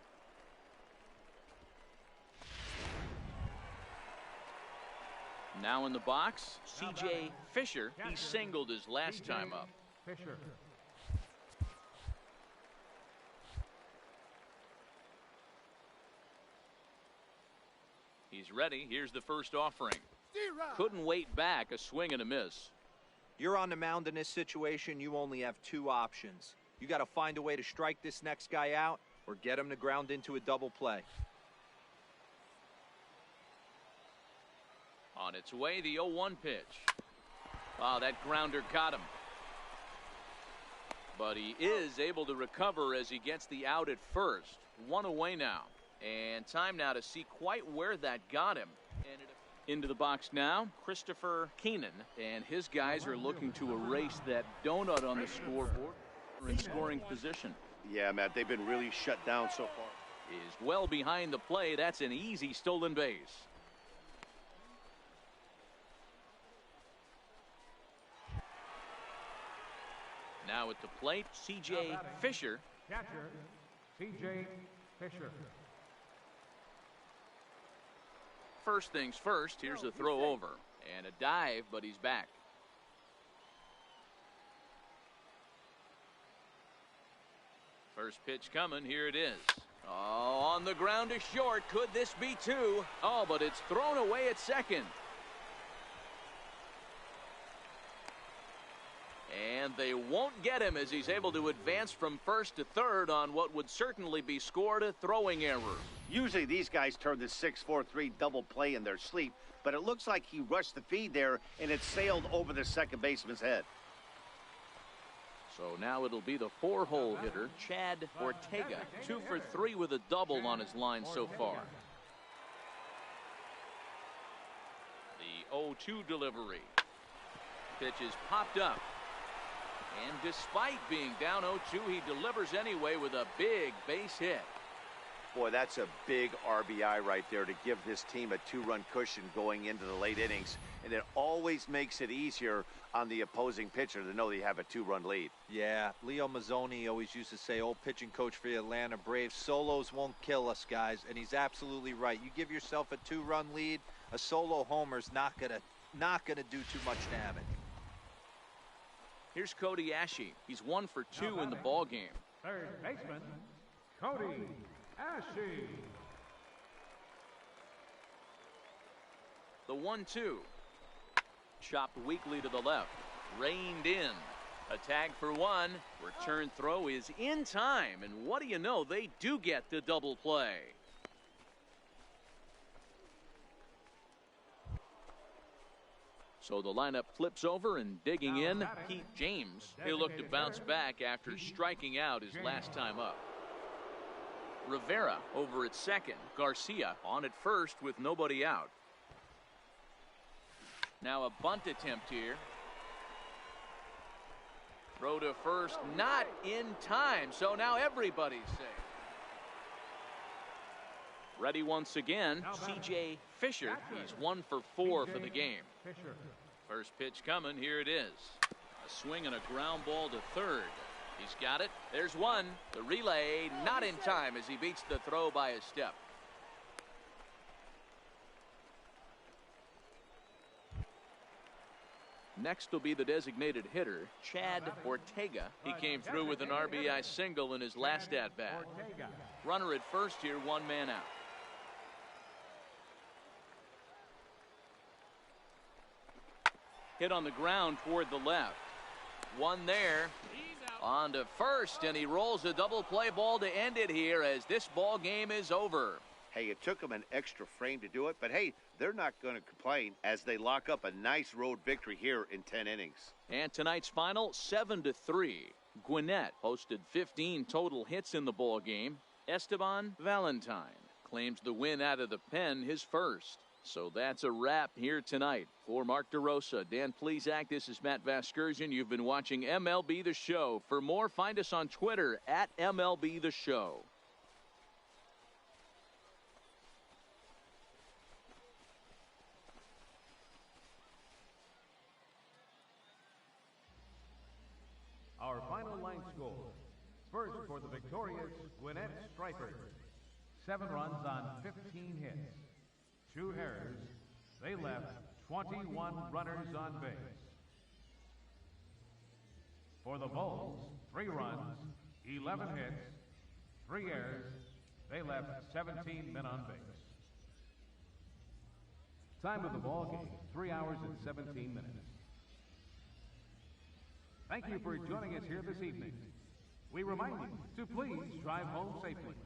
Now in the box, C.J. Fisher. He singled his last time up. Fisher. He's ready. Here's the first offering. Couldn't wait back. A swing and a miss. You're on the mound in this situation, you only have two options. You got to find a way to strike this next guy out or get him to ground into a double play. On its way, the 0-1 pitch. Wow, that grounder got him. But he is able to recover as he gets the out at first. 1 away now. And time now to see quite where that got him. Into the box now, Christopher Keenan. And his guys are looking to erase that donut on the scoreboard in scoring position. Yeah, Matt, they've been really shut down so far. Is well behind the play. That's an easy stolen base. Now at the plate, C.J. Fisher. Catcher, C.J. Fisher. First things first, here's a throw over. And a dive, but he's back. First pitch coming, here it is. Oh, on the ground to short. Could this be two? Oh, but it's thrown away at second. And they won't get him as he's able to advance from first to third on what would certainly be scored a throwing error. Usually these guys turn the 6-4-3 double play in their sleep, but it looks like he rushed the feed there and it sailed over the second baseman's head. So now it'll be the 4-hole hitter, Chad Ortega. 2 for 3 with a double on his line so far. The 0-2 delivery. Pitch is popped up. And despite being down 0-2, he delivers anyway with a big base hit. Boy, that's a big RBI right there to give this team a 2-run cushion going into the late innings. And it always makes it easier on the opposing pitcher to know they have a 2-run lead. Yeah, Leo Mazzoni always used to say, old pitching coach for the Atlanta Braves, solos won't kill us, guys. And he's absolutely right. You give yourself a 2-run lead, a solo homer's not gonna do too much damage. Here's Cody Ashe. He's 1 for 2 in the ball game. Third baseman, Cody Ashe. The 1-2. Chopped weakly to the left. Reined in. A tag for 1. Return throw is in time. And what do you know? They do get the double play. So the lineup flips over and digging in, Pete James. He'll look to bounce back after striking out his last time up. Rivera over at second. Garcia on at first with nobody out. Now a bunt attempt here. Throw to first, not in time. So now everybody's safe. Ready once again, C.J. Fisher. He's 1 for 4 for the game. First pitch coming. Here it is. A swing and a ground ball to third. He's got it. There's one. The relay not in time as he beats the throw by a step. Next will be the designated hitter, Chad Ortega. He came through with an RBI single in his last at-bat. Runner at first here, 1 man out. Hit on the ground toward the left. One there. On to first, and he rolls a double play ball to end it here as this ball game is over. Hey, it took them an extra frame to do it, but hey, they're not going to complain as they lock up a nice road victory here in 10 innings. And tonight's final, 7-3. Gwinnett posted 15 total hits in the ball game. Esteban Valentine claims the win out of the pen, his first. So that's a wrap here tonight. For Mark DeRosa, Dan Plesac, this is Matt Vasgersian. You've been watching MLB The Show. For more, find us on Twitter at MLB The Show. Our final line score. First for the victorious Gwinnett Stripers. 7 runs on 15 hits. 2 errors. They left 21 runners on base. For the Bulls, 3 runs, 11 hits, 3 errors. They left 17 men on base. Time of the ball game, 3 hours and 17 minutes. Thank you for joining us here this evening. We remind you to please drive home safely.